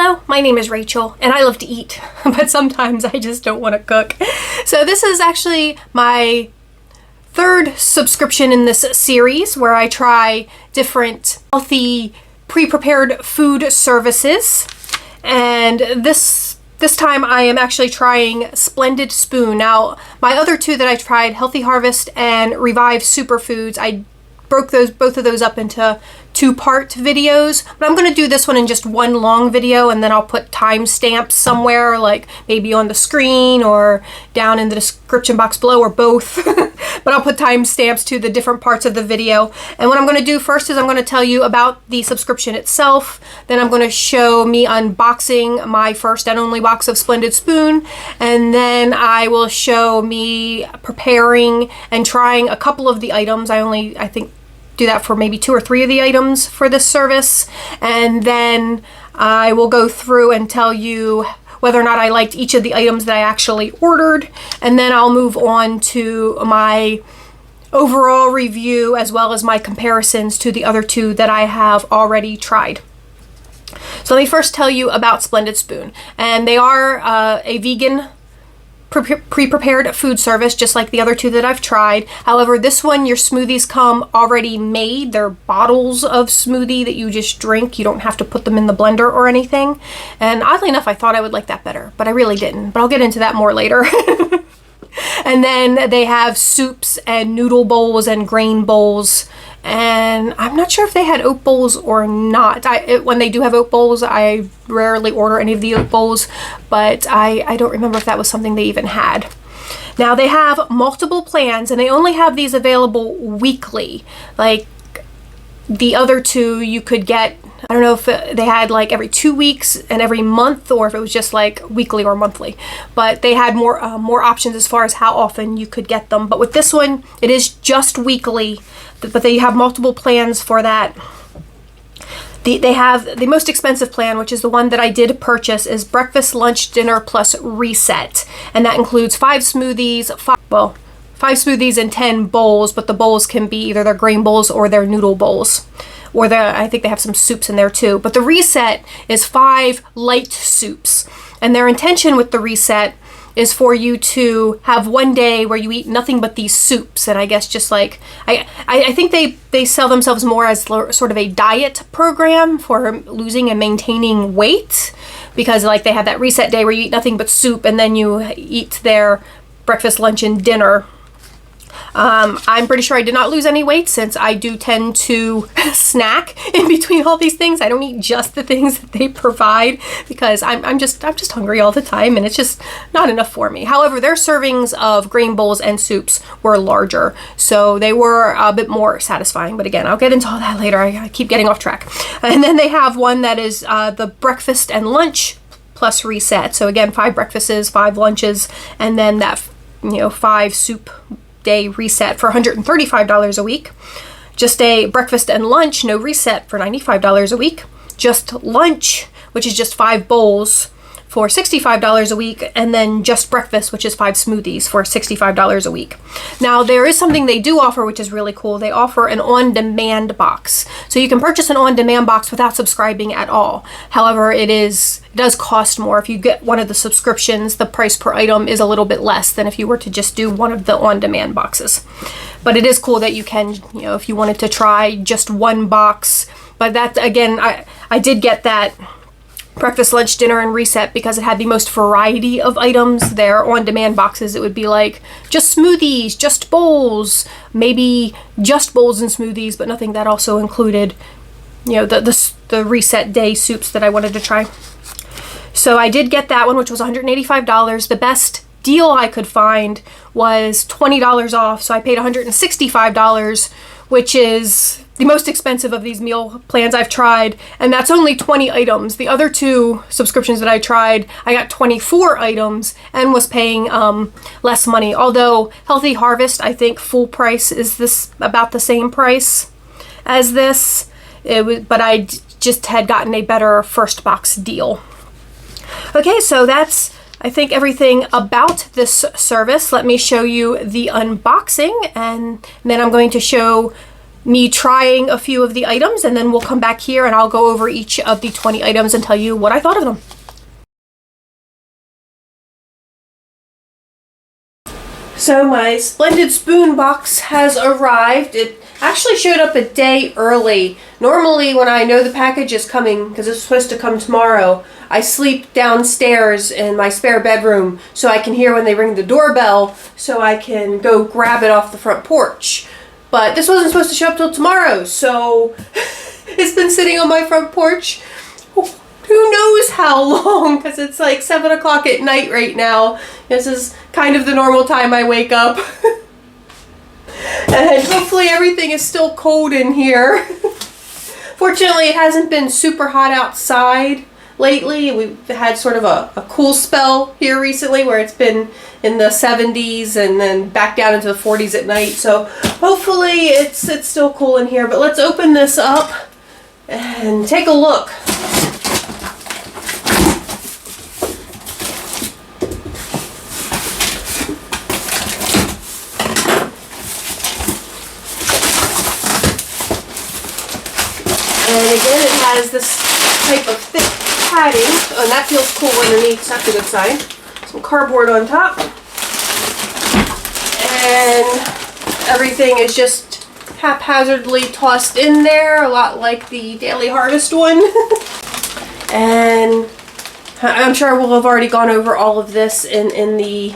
Hello, my name is Rachel, and I love to eat, but sometimes I just don't want to cook. So this is actually my third subscription in this series where I try different healthy pre-prepared food services. And this time I am actually trying Splendid Spoon. Now, my other two that I tried, Healthy Harvest and Revive Superfoods, I broke both of those up into two-part videos, but I'm going to do this one in just one long video, and then I'll put timestamps somewhere, like maybe on the screen or down in the description box below, or both. But I'll put timestamps to the different parts of the video. And what I'm going to do first is I'm going to tell you about the subscription itself. Then I'm going to show me unboxing my first and only box of Splendid Spoon, and then I will show me preparing and trying a couple of the items. I think do that for maybe 2 or 3 of the items for this service, and then I will go through and tell you whether or not I liked each of the items that I actually ordered, and then I'll move on to my overall review as well as my comparisons to the other two that I have already tried. So let me first tell you about Splendid Spoon, and they are a vegan pre-prepared food service, just like the other two that I've tried. However, this one, your smoothies come already made. They're bottles of smoothie that you just drink. You don't have to put them in the blender or anything. And oddly enough, I thought I would like that better, but I really didn't. But I'll get into that more later. And then they have soups and noodle bowls and grain bowls. And I'm not sure if they had oat bowls or not. When they do have oat bowls, I rarely order any of the oat bowls, but I don't remember if that was something they even had. Now, they have multiple plans, and they only have these available weekly. Like the other two, you could get, I don't know if they had like every 2 weeks and every month, or if it was just like weekly or monthly. But they had more options as far as how often you could get them. But with this one, it is just weekly, but they have multiple plans for that. They have the most expensive plan, which is the one that I did purchase, is breakfast, lunch, dinner, plus reset. And that includes 5 smoothies, 5 smoothies and 10 bowls, but the bowls can be either their grain bowls or their noodle bowls. Or I think they have some soups in there too. But the reset is 5 light soups. And their intention with the reset is for you to have one day where you eat nothing but these soups. And I guess just like, I think they sell themselves more as sort of a diet program for losing and maintaining weight. Because like they have that reset day where you eat nothing but soup, and then you eat their breakfast, lunch, and dinner. I'm pretty sure I did not lose any weight, since I do tend to snack in between all these things. I don't eat just the things that they provide, because I'm just hungry all the time, and it's just not enough for me. However, their servings of grain bowls and soups were larger, so they were a bit more satisfying. But again, I'll get into all that later. I keep getting off track. And then they have one that is the breakfast and lunch plus reset. So again, 5 breakfasts, 5 lunches, and then that 5 soup day reset for $135 a week. Just a breakfast and lunch, no reset, for $95 a week. Just lunch, which is just 5 bowls, for $65 a week, and then just breakfast, which is 5 smoothies, for $65 a week. Now, there is something they do offer, which is really cool. They offer an on-demand box. So you can purchase an on-demand box without subscribing at all. However, it does cost more. If you get one of the subscriptions, the price per item is a little bit less than if you were to just do one of the on-demand boxes. But it is cool that you can, if you wanted to try just one box. But that, again, I did get that breakfast, lunch, dinner, and reset because it had the most variety of items. Their on-demand boxes, it would be like just smoothies, just bowls, maybe just bowls and smoothies, but nothing that also included, the reset day soups that I wanted to try. So I did get that one, which was $185. The best deal I could find was $20 off, so I paid $165, which is the most expensive of these meal plans I've tried, and that's only 20 items. The other two subscriptions that I tried, I got 24 items and was paying less money. Although Healthy Harvest, I think full price is this about the same price as this. But I just had gotten a better first box deal. Okay, so that's, I think, everything about this service. Let me show you the unboxing, and then I'm going to show me trying a few of the items, and then we'll come back here and I'll go over each of the 20 items and tell you what I thought of them. So my Splendid Spoon box has arrived. It actually showed up a day early. Normally when I know the package is coming, because it's supposed to come tomorrow, I sleep downstairs in my spare bedroom so I can hear when they ring the doorbell so I can go grab it off the front porch. But this wasn't supposed to show up till tomorrow, so it's been sitting on my front porch who knows how long, because it's like 7 o'clock at night right now. This is kind of the normal time I wake up. And hopefully everything is still cold in here. Fortunately, it hasn't been super hot outside lately. We've had sort of a cool spell here recently where it's been in the 70s and then back down into the 40s at night. So hopefully it's still cool in here. But let's open this up and take a look. And again, it has this type of thick padding. Oh, and that feels cool underneath, so that's a good sign. Some cardboard on top. And everything is just haphazardly tossed in there, a lot like the Daily Harvest one. And I'm sure we'll have already gone over all of this in the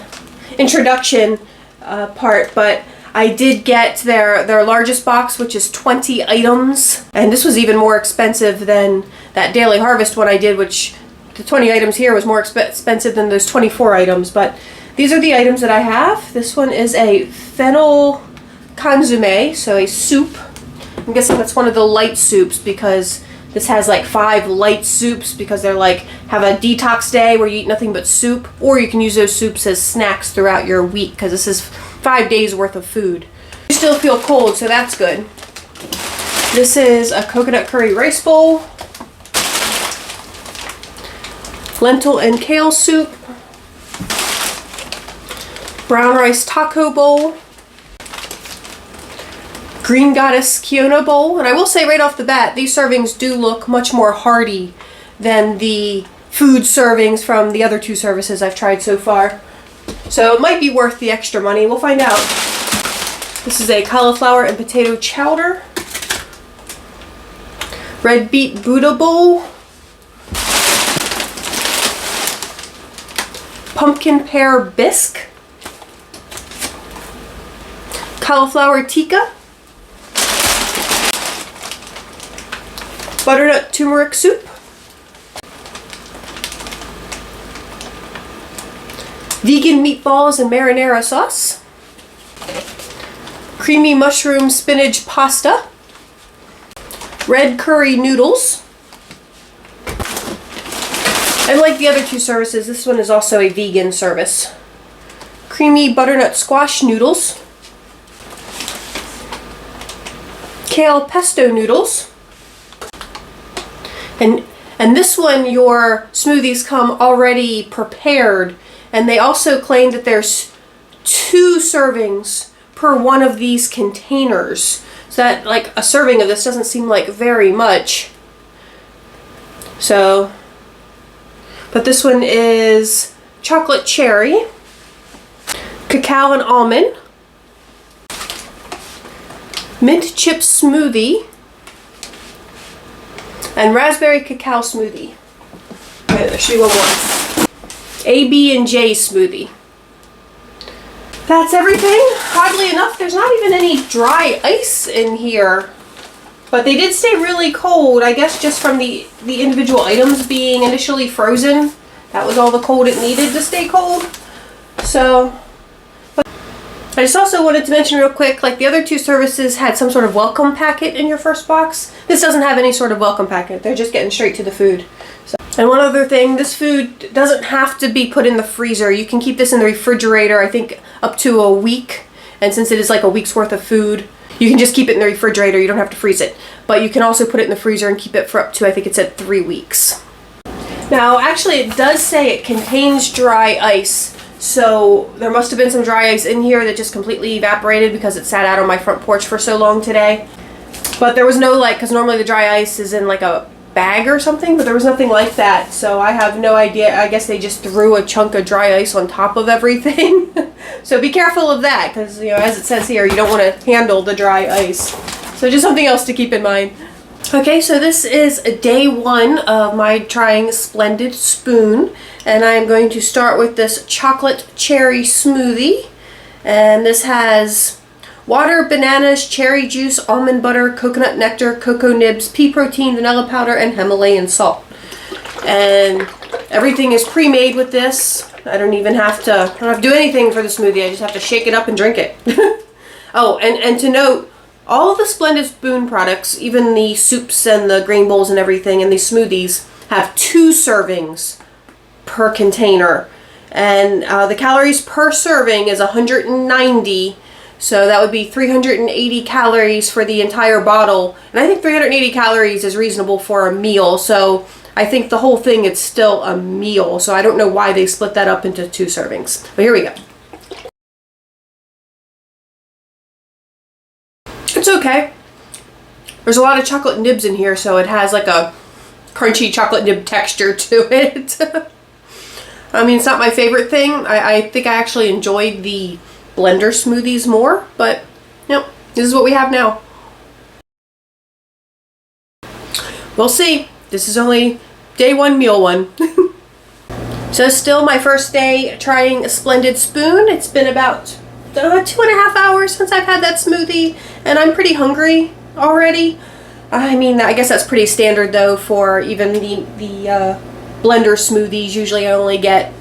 introduction part, but I did get their largest box, which is 20 items. And this was even more expensive than that Daily Harvest one I did, which the 20 items here was more expensive than those 24 items. But these are the items that I have. This one is a fennel consomme, so a soup. I'm guessing that's one of the light soups because this has like 5 light soups because they're like, have a detox day where you eat nothing but soup, or you can use those soups as snacks throughout your week because this is 5 days worth of food. You still feel cold, so that's good. This is a coconut curry rice bowl, lentil and kale soup, brown rice taco bowl, green goddess Kiona bowl. And I will say right off the bat, these servings do look much more hearty than the food servings from the other 2 services I've tried so far. So it might be worth the extra money. We'll find out. This is a cauliflower and potato chowder, red beet Buddha bowl, pumpkin pear bisque, cauliflower tikka, butternut turmeric soup, vegan meatballs and marinara sauce, creamy mushroom spinach pasta, red curry noodles, and like the other 2 services, this one is also a vegan service. Creamy butternut squash noodles, kale pesto noodles, and this one your smoothies come already prepared. And they also claim that there's 2 servings per one of these containers. So that, like, a serving of this doesn't seem like very much. So, but this one is chocolate cherry, cacao and almond, mint chip smoothie, and raspberry cacao smoothie. Okay, there should be one more. A, B, and J smoothie. That's everything. Oddly enough, there's not even any dry ice in here. But they did stay really cold, I guess just from the individual items being initially frozen. That was all the cold it needed to stay cold. So, but I just also wanted to mention real quick, like the other 2 services had some sort of welcome packet in your first box. This doesn't have any sort of welcome packet. They're just getting straight to the food. So. And one other thing, this food doesn't have to be put in the freezer. You can keep this in the refrigerator, I think up to a week. And since it is like a week's worth of food, you can just keep it in the refrigerator. You don't have to freeze it. But you can also put it in the freezer and keep it for up to, I think it said 3 weeks. Now, actually it does say it contains dry ice. So there must have been some dry ice in here that just completely evaporated because it sat out on my front porch for so long today. But there was no like, because normally the dry ice is in like a bag or something, but there was nothing like that. So I have no idea. I guess they just threw a chunk of dry ice on top of everything. So be careful of that, because, you know, as it says here, you don't want to handle the dry ice. So just something else to keep in mind. Okay, so this is day 1 of my trying Splendid Spoon, and I'm going to start with this chocolate cherry smoothie. And this has water, bananas, cherry juice, almond butter, coconut nectar, cocoa nibs, pea protein, vanilla powder, and Himalayan salt. And everything is pre-made with this. I don't have to do anything for the smoothie. I just have to shake it up and drink it. Oh, and to note, all of the Splendid Spoon products, even the soups and the grain bowls and everything, and these smoothies, have 2 servings per container. And the calories per serving is 190. So that would be 380 calories for the entire bottle. And I think 380 calories is reasonable for a meal. So I think the whole thing is still a meal. So I don't know why they split that up into 2 servings. But here we go. It's okay. There's a lot of chocolate nibs in here, so it has like a crunchy chocolate nib texture to it. I mean, it's not my favorite thing. I think I actually enjoyed the blender smoothies more, but you know, this is what we have now. We'll see. This is only day 1, meal 1. So still my first day trying a Splendid Spoon. It's been about 2.5 hours since I've had that smoothie, and I'm pretty hungry already. I mean, I guess that's pretty standard though for even the blender smoothies. Usually I only get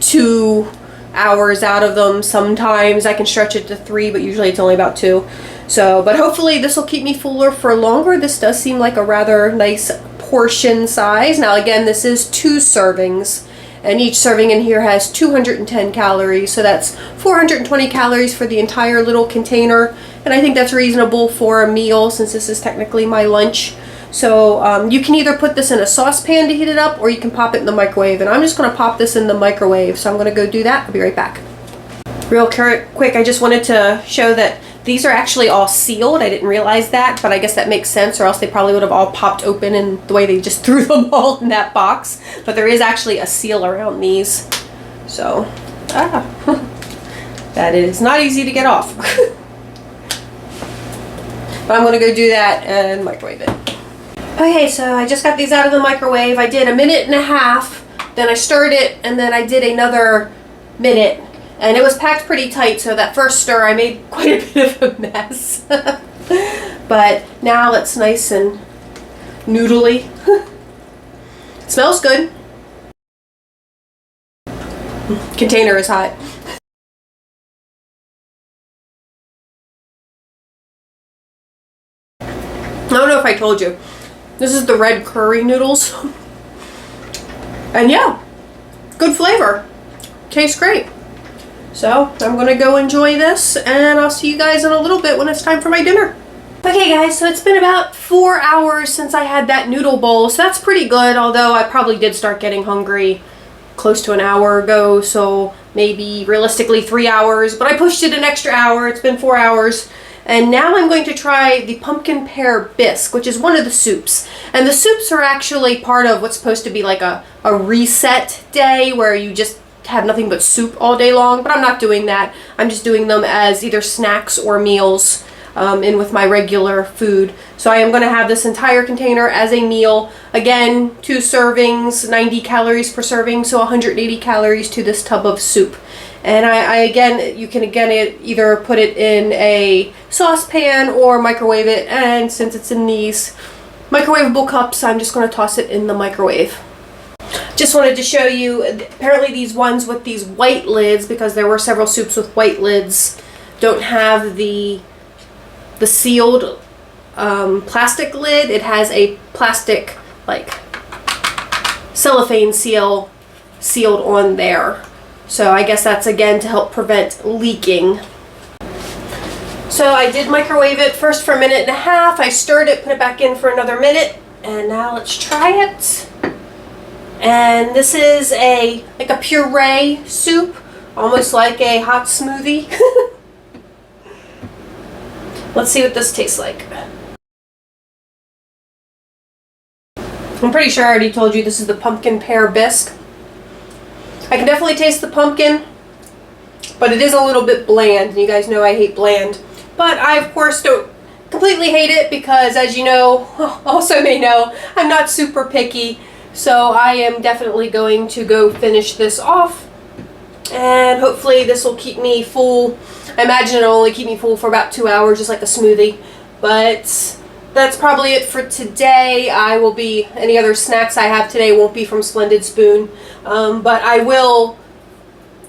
2 hours out of them. Sometimes I can stretch it to 3, but usually it's only about 2. So, but hopefully this will keep me fuller for longer. This does seem like a rather nice portion size. Now again, this is 2 servings, and each serving in here has 210 calories, so that's 420 calories for the entire little container, and I think that's reasonable for a meal since this is technically my lunch. So you can either put this in a saucepan to heat it up, or you can pop it in the microwave, and I'm just going to pop this in the microwave, so I'm going to go do that. I'll be right back. Real quick, I just wanted to show that these are actually all sealed. I didn't realize that, but I guess that makes sense, or else they probably would have all popped open in the way they just threw them all in that box. But there is actually a seal around these. So, that is not easy to get off. But I'm going to go do that and microwave it. Okay, so I just got these out of the microwave. I did 1.5 minutes, then I stirred it, and then I did another minute. And it was packed pretty tight, so that first stir I made quite a bit of a mess. But now it's nice and noodly. It smells good. Container is hot. I don't know if I told you. This is the red curry noodles. And yeah, good flavor. Tastes great. So I'm going to go enjoy this, and I'll see you guys in a little bit when it's time for my dinner. Okay guys, so it's been about 4 hours since I had that noodle bowl, so that's pretty good, although I probably did start getting hungry close to an hour ago, so maybe realistically 3 hours, but I pushed it an extra hour. It's been 4 hours. And now I'm going to try the pumpkin pear bisque, which is one of the soups. And the soups are actually part of what's supposed to be like a reset day where you just have nothing but soup all day long, but I'm not doing that. I'm just doing them as either snacks or meals in with my regular food. So I am going to have this entire container as a meal. Again, 2 servings, 90 calories per serving, so 180 calories to this tub of soup. And you can either put it in a saucepan or microwave it, and since it's in these microwavable cups, I'm just going to toss it in the microwave. Just wanted to show you, apparently these ones with these white lids, because there were several soups with white lids, don't have the sealed plastic lid. It has a plastic, like, cellophane seal sealed on there. So I guess that's again to help prevent leaking. So I did microwave it first for 1.5 minutes. I stirred it, put it back in for another minute, and now let's try it. And this is like a puree soup, almost like a hot smoothie. Let's see what this tastes like. I'm pretty sure I already told you this is the pumpkin pear bisque. I can definitely taste the pumpkin, but it is a little bit bland, and you guys know I hate bland. But I, of course, don't completely hate it because, as you know, also may know, I'm not super picky. So I am definitely going to go finish this off, and hopefully this will keep me full. I imagine it'll only keep me full for about 2 hours, just like a smoothie. But that's probably it for today. Any other snacks I have today won't be from Splendid Spoon. But I will,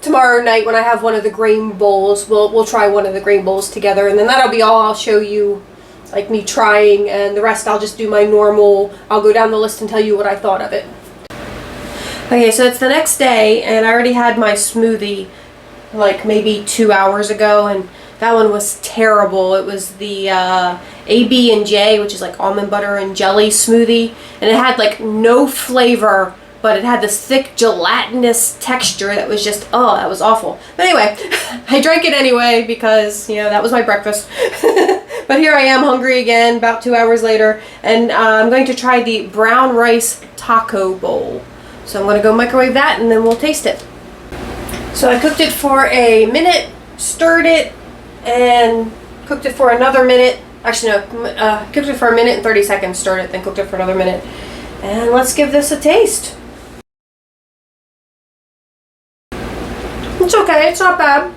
tomorrow night when I have one of the grain bowls, we'll try one of the grain bowls together. And then that'll be all I'll show you, like me trying, and the rest I'll just do my normal. I'll go down the list and tell you what I thought of it. Okay, so it's the next day, and I already had my smoothie like maybe 2 hours ago, and that one was terrible. It was the AB&J, which is like almond butter and jelly smoothie, and it had like no flavor, but it had this thick gelatinous texture that was just, oh, that was awful. But anyway, I drank it anyway because, you know, that was my breakfast. But here I am, hungry again, about 2 hours later, and I'm going to try the brown rice taco bowl. So I'm going to go microwave that, and then we'll taste it. So I cooked it for a minute, stirred it, and cooked it for another minute. Actually, no, cooked it for a minute and 30 seconds, stirred it, then cooked it for another minute. And let's give this a taste. It's okay, it's not bad.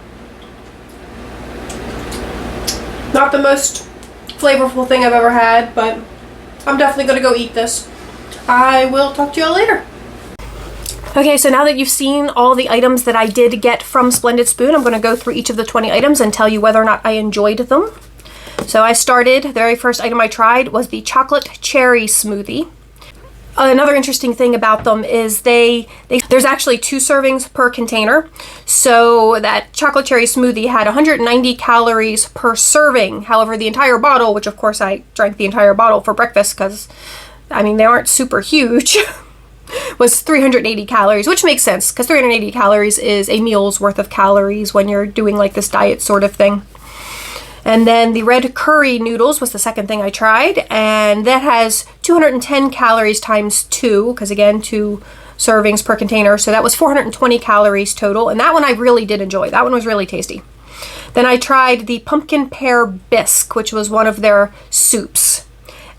Not the most flavorful thing I've ever had, but I'm definitely going to go eat this. I will talk to you all later. Okay, so now that you've seen all the items that I did get from Splendid Spoon, I'm going to go through each of the 20 items and tell you whether or not I enjoyed them. So I started, the very first item I tried was the chocolate cherry smoothie. Another interesting thing about them is there's actually 2 servings per container. So that chocolate cherry smoothie had 190 calories per serving. However, the entire bottle, which of course I drank the entire bottle for breakfast because, I mean, they aren't super huge, was 380 calories, which makes sense because 380 calories is a meal's worth of calories when you're doing like this diet sort of thing. And then the red curry noodles was the second thing I tried, and that has 210 calories times 2, because again, 2 servings per container, so that was 420 calories total, and that one I really did enjoy. That one was really tasty. Then I tried the pumpkin pear bisque, which was one of their soups,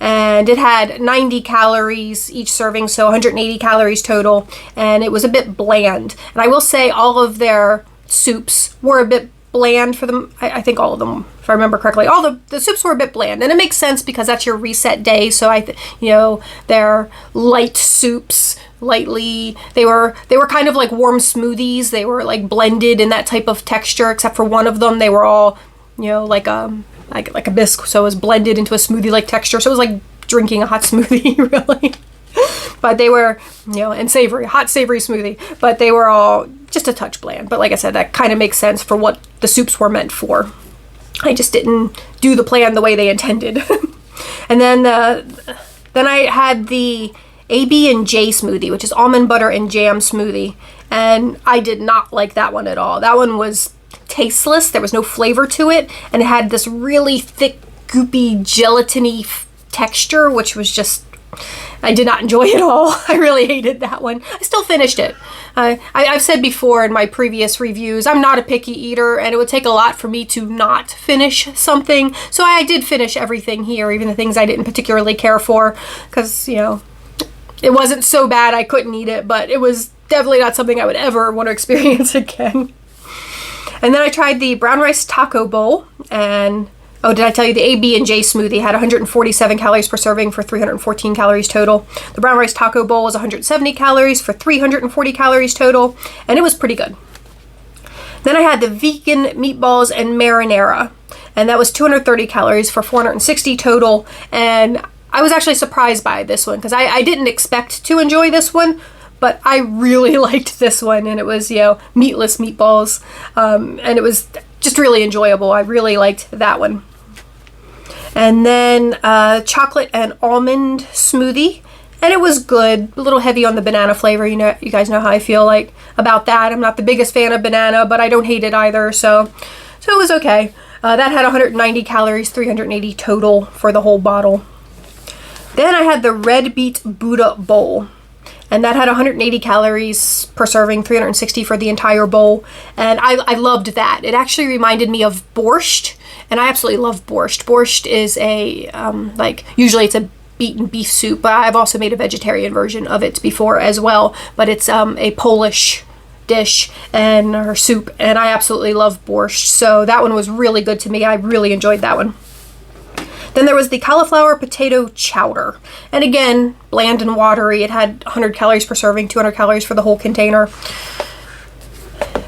and it had 90 calories each serving, so 180 calories total, and it was a bit bland. And I will say all of their soups were a bit bland for them. I think all of them, if I remember correctly, all the soups were a bit bland, and it makes sense because that's your reset day. So they're light soups, lightly. They were kind of like warm smoothies. They were like blended in that type of texture, except for one of them. They were all, like a bisque, so it was blended into a smoothie-like texture. So it was like drinking a hot smoothie, really. But they were, and savory, hot savory smoothie, but they were all just a touch bland. But like I said, that kind of makes sense for what the soups were meant for. I just didn't do the plan the way they intended. And then I had the AB&J smoothie, which is almond butter and jam smoothie. And I did not like that one at all. That one was tasteless. There was no flavor to it. And it had this really thick, goopy, gelatiny texture, which was just, I did not enjoy it all. I really hated that one. I still finished it. I've said before in my previous reviews, I'm not a picky eater, and it would take a lot for me to not finish something. So I did finish everything here, even the things I didn't particularly care for, because, it wasn't so bad I couldn't eat it, but it was definitely not something I would ever want to experience again. And then I tried the brown rice taco bowl, and oh, did I tell you the AB&J smoothie had 147 calories per serving for 314 calories total. The brown rice taco bowl was 170 calories for 340 calories total, and it was pretty good. Then I had the vegan meatballs and marinara, and that was 230 calories for 460 total, and I was actually surprised by this one because I didn't expect to enjoy this one, but I really liked this one, and it was, meatless meatballs, and it was just really enjoyable. I really liked that one. And then chocolate and almond smoothie, and it was good. A little heavy on the banana flavor. You guys know how I feel like about that. I'm not the biggest fan of banana, but I don't hate it either. So it was okay. That had 190 calories, 380 total for the whole bottle. Then I had the Red Beet Buddha bowl, and that had 180 calories per serving, 360 for the entire bowl, and I loved that. It actually reminded me of borscht, and I absolutely love borscht. Borscht is a, usually it's a beaten beef soup, but I've also made a vegetarian version of it before as well, but it's a Polish dish or soup, and I absolutely love borscht, so that one was really good to me. I really enjoyed that one. Then there was the cauliflower potato chowder, and again, bland and watery. It had 100 calories per serving, 200 calories for the whole container.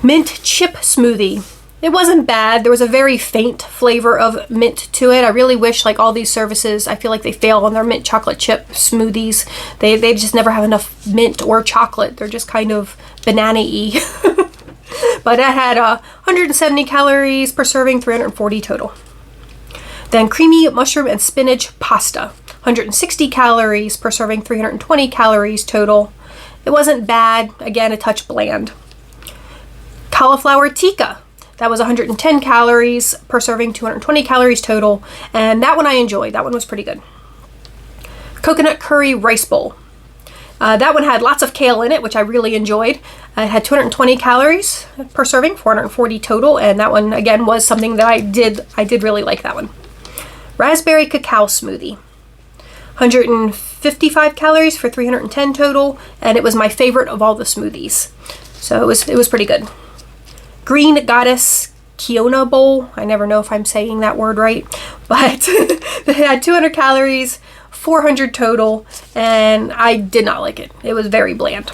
Mint chip smoothie. It wasn't bad. There was a very faint flavor of mint to it. I really wish, like all these services, I feel like they fail on their mint chocolate chip smoothies. They just never have enough mint or chocolate. They're just kind of banana-y. But it had 170 calories per serving, 340 total. Then creamy mushroom and spinach pasta, 160 calories per serving, 320 calories total. It wasn't bad. Again, a touch bland. Cauliflower tikka. That was 110 calories per serving, 220 calories total. And that one I enjoyed. That one was pretty good. Coconut curry rice bowl. That one had lots of kale in it, which I really enjoyed. It had 220 calories per serving, 440 total. And that one, again, was something that I did really like that one. Raspberry cacao smoothie, 155 calories for 310 total, and it was my favorite of all the smoothies. So it was pretty good. Green Goddess Kiona bowl. I never know if I'm saying that word right, but it had 200 calories, 400 total, and I did not like it. It was very bland.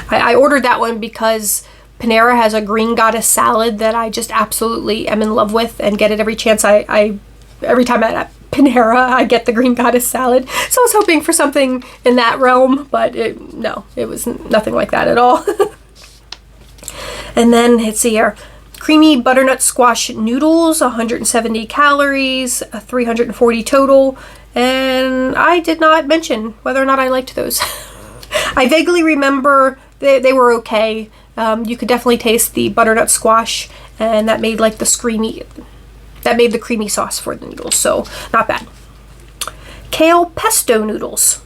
I ordered that one because Panera has a Green Goddess salad that I just absolutely am in love with and get it every chance every time I'm at Panera, I get the Green Goddess salad. So I was hoping for something in that realm, but it was nothing like that at all. And then let's see here. Creamy butternut squash noodles, 170 calories, 340 total. And I did not mention whether or not I liked those. I vaguely remember they were okay. You could definitely taste the butternut squash, and that made like the creamy sauce for the noodles, so not bad. Kale pesto noodles,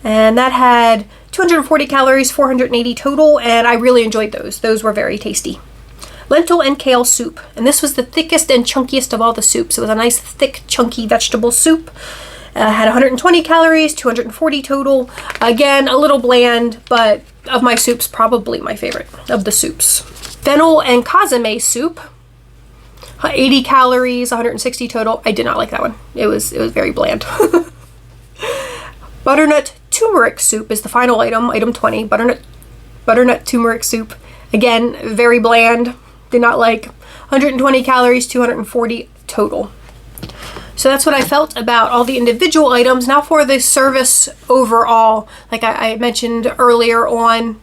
and that had 240 calories, 480 total, and I really enjoyed those. Those were very tasty. Lentil and kale soup, and this was the thickest and chunkiest of all the soups. It was a nice thick chunky vegetable soup. Had 120 calories, 240 total. Again, a little bland, but of my soups, probably my favorite of the soups. Fennel and kasame soup, 80 calories, 160 total. I did not like that one. It was very bland. Butternut turmeric soup is the final item, item 20. Butternut turmeric soup. Again, very bland. Did not like. 120 calories, 240 total. So that's what I felt about all the individual items. Now for the service overall, like I mentioned earlier on,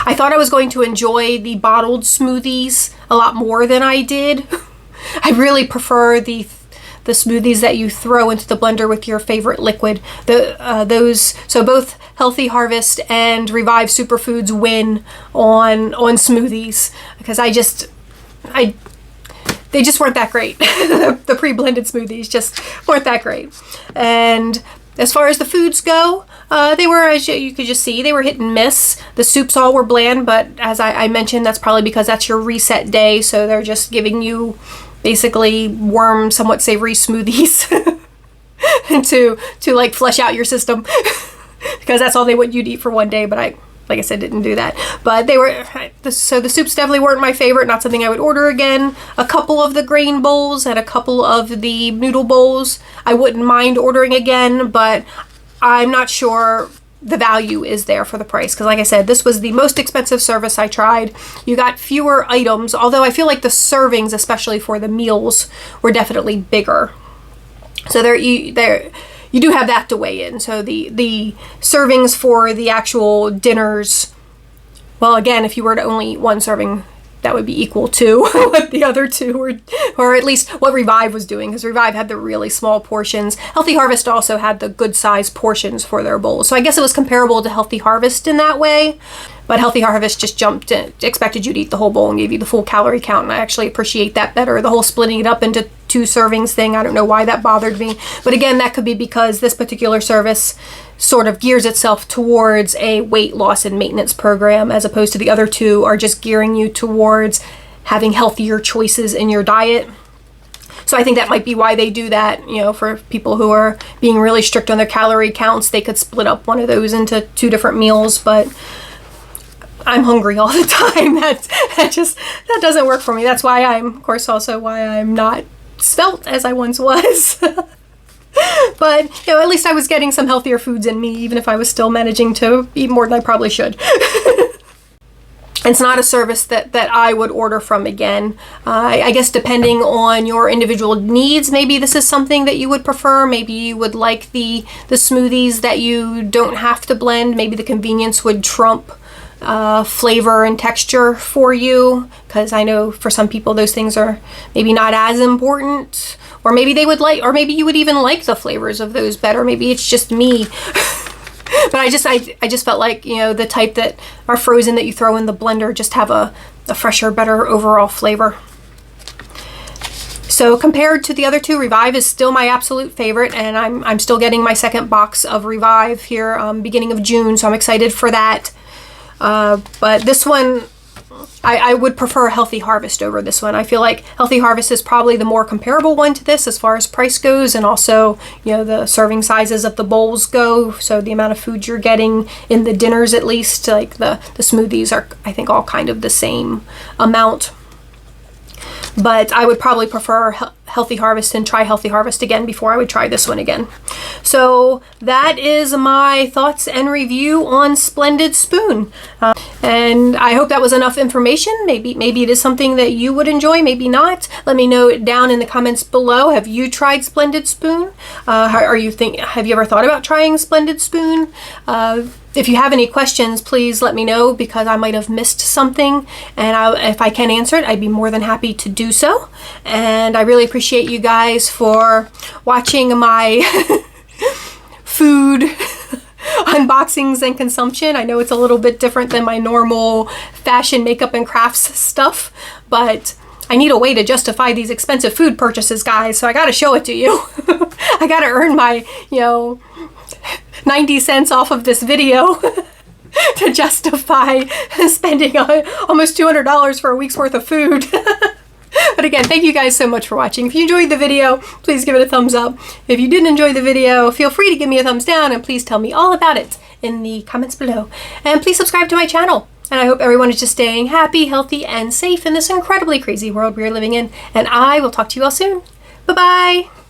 I thought I was going to enjoy the bottled smoothies a lot more than I did. I really prefer the smoothies that you throw into the blender with your favorite liquid. So both Healthy Harvest and Revive Superfoods win on smoothies, because they just weren't that great. The pre-blended smoothies just weren't that great. And as far as the foods go, they were, as you could just see, they were hit and miss. The soups all were bland, but as I mentioned, that's probably because that's your reset day, so they're just giving you basically warm, somewhat savory smoothies to like flesh out your system, because that's all they want you to eat for one day, but like I said, didn't do that. But so the soups definitely weren't my favorite, not something I would order again. A couple of the grain bowls and a couple of the noodle bowls I wouldn't mind ordering again, but I'm not sure the value is there for the price, because like I said, this was the most expensive service I tried. You got fewer items, although I feel like the servings, especially for the meals, were definitely bigger. So you do have that to weigh in. So the servings for the actual dinners, well, again, if you were to only eat one serving, that would be equal to what the other two were, or at least what Revive was doing, because Revive had the really small portions. Healthy Harvest also had the good size portions for their bowls. So I guess it was comparable to Healthy Harvest in that way, but Healthy Harvest just expected you to eat the whole bowl and gave you the full calorie count, and I actually appreciate that better. The whole splitting it up into 2 servings thing. I don't know why that bothered me. But again, that could be because this particular service sort of gears itself towards a weight loss and maintenance program, as opposed to the other 2 are just gearing you towards having healthier choices in your diet. So I think that might be why they do that. You know, for people who are being really strict on their calorie counts, they could split up one of those into 2 different meals. But I'm hungry all the time. That doesn't work for me. That's why of course, also why I'm not svelte as I once was. But, you know, at least I was getting some healthier foods in me, even if I was still managing to eat more than I probably should. It's not a service that I would order from again. I guess depending on your individual needs, maybe this is something that you would prefer. Maybe you would like the smoothies that you don't have to blend. Maybe the convenience would trump flavor and texture for you, because I know for some people those things are maybe not as important, or maybe they would like, or maybe you would even like the flavors of those better. Maybe it's just me. But I just felt like, you know, the type that are frozen that you throw in the blender just have a fresher, better overall flavor. So compared to the other 2, Revive is still my absolute favorite, and I'm still getting my second box of Revive here beginning of June, so I'm excited for that. But this one, I would prefer Healthy Harvest over this one. I feel like Healthy Harvest is probably the more comparable one to this as far as price goes, and also, you know, the serving sizes of the bowls go, so the amount of food you're getting in the dinners, at least. Like the smoothies are, I think, all kind of the same amount. But I would probably prefer Healthy Harvest and try Healthy Harvest again before I would try this one again. So that is my thoughts and review on Splendid Spoon. And I hope that was enough information. Maybe it is something that you would enjoy, maybe not. Let me know down in the comments below. Have you tried Splendid Spoon? Have you ever thought about trying Splendid Spoon? If you have any questions, please let me know, because I might have missed something, and if I can answer it, I'd be more than happy to do so. And I really appreciate you guys for watching my food unboxings and consumption. I know it's a little bit different than my normal fashion, makeup, and crafts stuff, but I need a way to justify these expensive food purchases, guys, so I gotta show it to you. I gotta earn my, 90 cents off of this video to justify spending almost $200 for a week's worth of food. But again, thank you guys so much for watching. If you enjoyed the video, please give it a thumbs up. If you didn't enjoy the video, feel free to give me a thumbs down, and please tell me all about it in the comments below. And please subscribe to my channel. And I hope everyone is just staying happy, healthy, and safe in this incredibly crazy world we are living in. And I will talk to you all soon. Bye-bye.